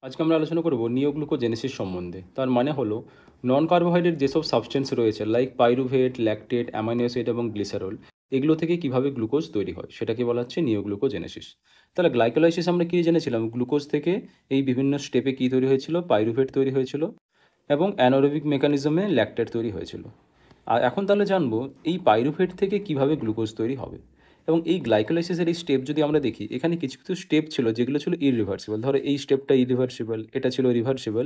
আজকে আমরা আলোচনা করব নিওগ্লুকোজেনেসিস সম্বন্ধে। তার মানে হলো নন কার্বোহাইড্রেট যেসব সাবস্টেন্স রয়েছে like pyruvate, lactate, amino acid এবং গ্লিসারল, এগুলো থেকে কিভাবে গ্লুকোজ তৈরি হয় সেটাকে বলা হচ্ছে নিওগ্লুকোজেনেসিস। তাহলে গ্লাইকোলাইসিস আমরা কি জেনেছিলাম? গ্লুকোজ থেকে এই বিভিন্ন স্টেপে কি তৈরি হয়েছিল? পাইরুভেট তৈরি হয়েছিল এবং অ্যানারোবিক মেকানিজমে ল্যাকটেট তৈরি হয়েছিল। আর এখন তাহলে জানবো এই পাইরুভেট থেকে কিভাবে গ্লুকোজ তৈরি হবে। এবং এই গ্লাইকোলাইসিসের এই স্টেপ যদি আমরা দেখি, এখানে কিছু কিছু স্টেপ ছিল যেগুলো ছিল ইরিভার্সিবল। ধরো এই স্টেপটা ইরিভার্সিবল, এটা ছিল রিভার্সিবল,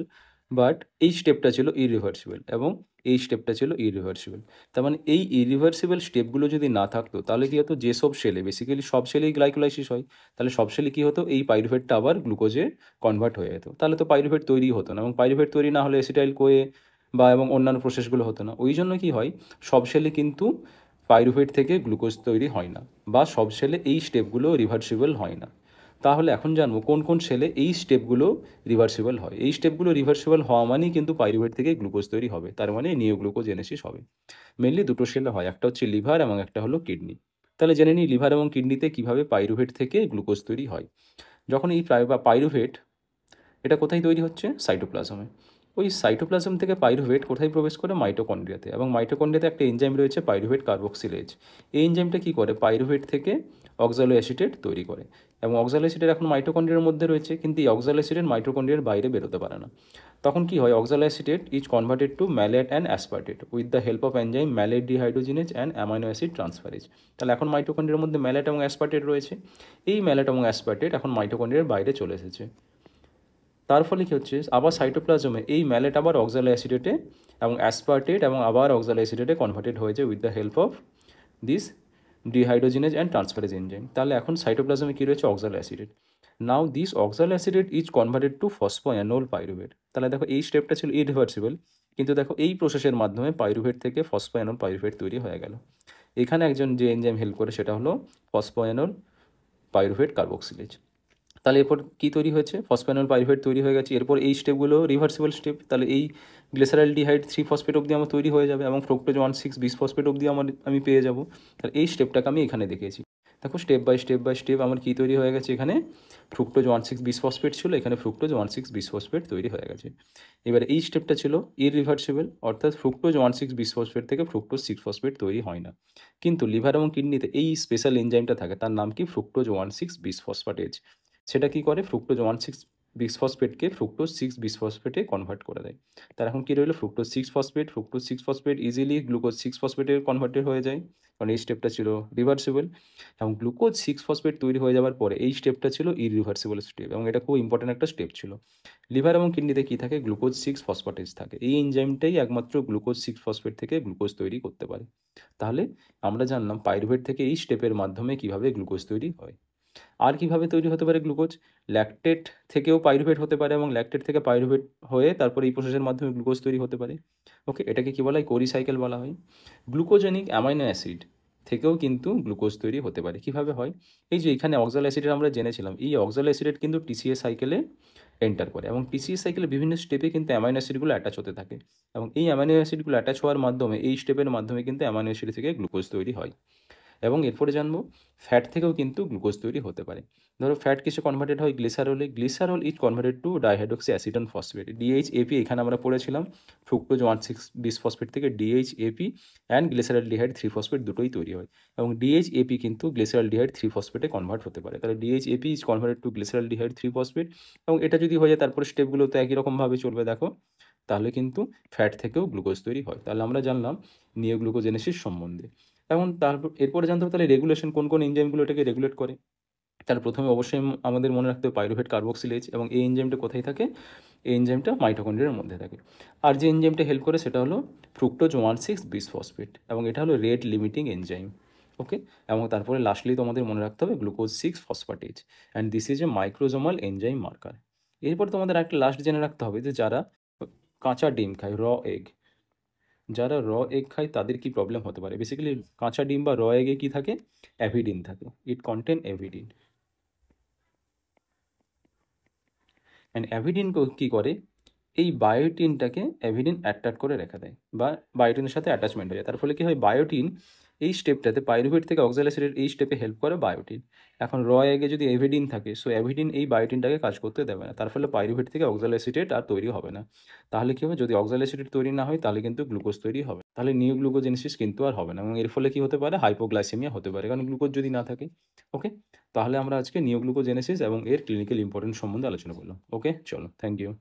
বাট এই স্টেপটা ছিল ইরিভার্সিবল এবং এই স্টেপটা ছিল ইরিভার্সিবল। তার মানে এই ইরিভার্সিবল স্টেপগুলো যদি না থাকতো তাহলে কি হতো, যেসব সেলে বেসিক্যালি সব সেলেই গ্লাইকোলাইসিস হয়, তাহলে সব সেলে কী হতো, এই পাইরুভেটটা আবার গ্লুকোজে কনভার্ট হয়ে যেত। তাহলে তো পাইরুভেট তৈরি হতো না, এবং পাইরুভেট তৈরি না হলে এসিটাইল কোয়ে বা এবং অন্যান্য প্রসেসগুলো হতো না। ওই জন্য কী হয়, সব সেলে কিন্তু পাইরুভেট থেকে গ্লুকোজ তৈরি হয় না, বা সব সেলে এই স্টেপগুলো রিভার্সিবল হয় না। তাহলে এখন জানবো কোন কোন সেলে এই স্টেপগুলো রিভার্সিবল হয়। এই স্টেপগুলো রিভার্সিবল হওয়া মানেই কিন্তু পাইরুভেট থেকে গ্লুকোজ তৈরি হবে, তার মানে নিওগ্লুকোজেনেসিস হবে। মেনলি দুটো সেলে হয়, একটা হচ্ছে লিভার এবং একটা হলো কিডনি। তাহলে জেনে নিই লিভার এবং কিডনিতে কীভাবে পাইরুভেট থেকে গ্লুকোজ তৈরি হয়। যখন এই পাইরুভেট, এটা কোথায় তৈরি হচ্ছে? সাইটোপ্লাজমে। ওই সাইটোপ্লাজম থেকে পাইরুভেট কোথায় প্রবেশ করে? মাইটোকন্ড্রিয়াতে। এবং মাইটোকন্ড্রিয়াতে একটা এনজাইম রয়েছে পাইরুভেট কার্বক্সিলেজ। এই এনজাইমটা কী করে? পাইরুভেট থেকে অক্সালো অ্যাসিটেট তৈরি করে। এবং অক্সালো অ্যাসিটেট এখন মাইটোকন্ড্রিয়ার মধ্যে রয়েছে, কিন্তু এই অক্সালো অ্যাসিটেট মাইটোকন্ড্রিয়ার বাইরে বেরোতে পারে না। তখন কি হয়? Oxaloacetate is converted to malate and aspartate with the help of enzyme malate dehydrogenase and amino acid transferase. তাহলে এখন মাইটোকন্ড্রিয়ার মধ্যে ম্যালেট এবং অ্যাসপার্টেট রয়েছে। এই ম্যালেট এবং অ্যাসপার্টেট এখন মাইটোকন্ড্রিয়ার বাইরে চলে এসেছে। তার ফলে কী হচ্ছে, আবার সাইটোপ্লাজমে এই ম্যালেট আবার অক্সালো অ্যাসিডেটে এবং অ্যাসপার্টেট এবং আবার অক্সালো অ্যাসিডেটে কনভার্টেড হয়েছে with the help of this dehydrogenase and transferase enzyme. তাহলে এখন সাইটোপ্লাজমে কী রয়েছে? Oxaloacetate. Now this oxaloacetate is converted to phosphoenolpyruvate. তাহলে দেখো এই স্টেপটা ছিল ইরিভার্সিবল, কিন্তু দেখো এই প্রসেসের মাধ্যমে পাইরুভেট থেকে ফসফোঅ্যানোল পাইরুভেট তৈরি হয়ে গেল। এখানে একজন যে এনজাইম হেল্প করে সেটা হলো ফসফোঅ্যানোল পাইরুভেট কার্বক্সিলেজ। তাহলে এরপর কী তৈরি হয়েছে? ফসফেনল পাইরুভেট তৈরি হয়ে গেছে। এরপর এই স্টেপগুলো রিভার্সিবল স্টেপ। তাহলে এই গ্লিসারালডিহাইড 3 ফসফেট অবধি আমার তৈরি হয়ে যাবে এবং ফ্রুক্টোজ 1,6 বিসফসফেট অবধি আমি পেয়ে যাব। তাহলে এই স্টেপটাকে আমি এখানে দেখিয়েছি। দেখো step by step by step আমার কী তৈরি হয়ে গেছে, এখানে ফ্রুক্টোজ 1,6 বিসফসফেট ছিল, এখানে ফ্রুক্টোজ 1,6 বিসফসফেট তৈরি হয়ে গেছে। এবারে এই স্টেপটা ছিল ইররিভার্সিবল, অর্থাৎ ফ্রুক্টোজ 1,6 বিসফসফেট থেকে ফ্রুক্টোজ 6 ফসফেট তৈরি হয় না। কিন্তু লিভার এবং কিডনিতে এই স্পেশাল এনজাইমটা থাকে, তার নাম কি? Fructose 1,6 bisphosphatase. সেটা কী করে? ফ্রুক্টোজ 1,6 বিসফসফেটকে ফ্রুক্টোজ 6 বিসফসফেটে কনভার্ট করে দেয়। তার এখন কী রইল? Fructose 6 phosphate. Fructose 6 phosphate easily glucose 6 ফসফেটে কনভার্টেড হয়ে যায়, কারণ এই স্টেপটা ছিল রিভার্সিবল। এবং গ্লুকোজ 6 ফসফেট তৈরি হয়ে যাওয়ার পরে এই স্টেপটা ছিল ইরিভার্সিবল স্টেপ, এবং এটা খুব ইম্পর্ট্যান্ট একটা স্টেপ ছিল। লিভার এবং কিডনিতে কী থাকে? গ্লুকোজ 6 ফসফেটেজ থাকে। এই এনজাইমটাই একমাত্র গ্লুকোজ 6 ফসফেট থেকে গ্লুকোজ তৈরি করতে পারে। তাহলে আমরা জানলাম পাইরুভেট থেকে এই স্টেপের মাধ্যমে কীভাবে গ্লুকোজ তৈরি হয়। আর কিভাবে তৈরি হতে পারে গ্লুকোজ? ল্যাকটেট থেকেও পাইরুভেট হতে পারে, এবং ল্যাকটেট থেকে পাইরুভেট হয়ে তারপরে এই প্রসেসের মাধ্যমে গ্লুকোজ তৈরি হতে পারে। ওকে, এটাকে কী বলা হয়? কোরি সাইকেল বলা হয়। গ্লুকোজেনিক অ্যামাইনো অ্যাসিড থেকেও কিন্তু গ্লুকোজ তৈরি হতে পারে। কিভাবে হয়? এই যে এখানে অক্সালো অ্যাসিডের আমরা জেনেছিলাম, এই অক্সালো অ্যাসিডেট কিন্তু টিসিএ সাইকেলে এন্টার করে, এবং টিসিএ সাইকেলে বিভিন্ন স্টেপে কিন্তু অ্যামাইনো অ্যাসিডগুলো অ্যাটাচ হতে থাকে, এবং এই অ্যামাইনো অ্যাসিডগুলো অ্যাটাচ হওয়ার মাধ্যমে এই স্টেপের মাধ্যমে কিন্তু অ্যামাইনো অ্যাসিড থেকে গ্লুকোজ তৈরি হয়। এবং এরপরে জানবো ফ্যাট থেকেও কিন্তু গ্লুকোজ তৈরি হতে পারে। ধরো ফ্যাট কিসে কনভার্টেড হয়? গ্লিসারলে। Glycerol is converted to dihydroxyacetone phosphate, DHAP. এখানে আমরা পড়েছিলাম ফ্রুক্টোজ 1,6 বিসফসফেট থেকে ডিএইচএপি অ্যান্ড গ্লিসারালডিহাইড 3 ফসফেট দুটোই তৈরি হয়, এবং ডিএইচএপি কিন্তু গ্লিসারালডিহাইড 3 ফসফেটে কনভার্ট হতে পারে। তাহলে DHAP is converted to glyceraldehyde 3 phosphate, এবং এটা যদি হয়ে যায় তারপরে স্টেপগুলো তো একই রকমভাবে চলবে দেখো। তাহলে কিন্তু ফ্যাট থেকেও গ্লুকোজ তৈরি হয়। তাহলে আমরা জানলাম নিওগ্লুকোজেনেসিস সম্বন্ধে। এখন তারপর এরপরে জানতে হবে তাহলে রেগুলেশন কোন কোন এনজাইমগুলো এটাকে রেগুলেট করে। তাহলে প্রথমে অবশ্যই আমাদের মনে রাখতে হবে পাইরুভেট কার্বক্সিলেজ, এবং এই এনজাইমটা কোথায় থাকে? এই এনজাইমটা মাইটোকন্ড্রিয়ার মধ্যে থাকে। আর যে এনজাইমটা হেল্প করে সেটা হলো ফ্রুক্টোজ 1,6 বিসফসফেট, এবং এটা হলো রেট লিমিটিং এনজাইম। ওকে, এবং তারপরে লাস্টলি তো আমাদের মনে রাখতে হবে glucose 6 phosphatase, and this is a microsomal enzyme marker. এরপর তোমাদের একটা লাস্ট জেনে রাখতে হবে যে যারা কাঁচা ডিম খায়, এগ, যারা এগ খায় তাদের কি প্রবলেম হতে পারে। বেসিক্যালি কাঁচা ডিম বা এগে কি থাকে? অ্যাভিডিন থাকে। ইট কন্টেন অ্যাভিডিন, অ্যান্ড অ্যাভিডিন কী করে? এই বায়োটিনটাকে অ্যাভিডিন অ্যাট্রাক্ট করে রেখে দেয়, বা বায়োটিনের সাথে অ্যাটাচমেন্ট হয়ে যায়। তার ফলে কী হয়? বায়োটিন এই স্টেপটাতে পাইরুভেট থেকে অক্সালোসিলেট এই স্টেপে হেল্প করে বায়োটিন। এখন এগে যদি এভিডিন থাকে, সো অ্যাভিডিন এই বায়োটিনটাকে কাজ করতে দেবে না, তার ফলে পাইরুভেট থেকে অক্সালোসিলেট আর তৈরি হবে না। তাহলে কী হবে, যদি অক্সালোসিলেট তৈরি না হয় তাহলে কিন্তু গ্লুকোজ তৈরি হবে, তাহলে নিওগ্লুকোজেনেসিস কিন্তু আর হবে না, এবং এর ফলে কী হতে পারে, হাইপোগ্লাইসেমিয়া হতে পারে, কারণ গ্লুকোজ যদি না থাকে। ওকে, তাহলে আমরা আজকে নিওগ্লুকোজেনেসিস এবং এর ক্লিনিক্যাল ইম্পর্টেন্স সম্বন্ধে আলোচনা করলাম। ওকে, চলো, থ্যাংক ইউ।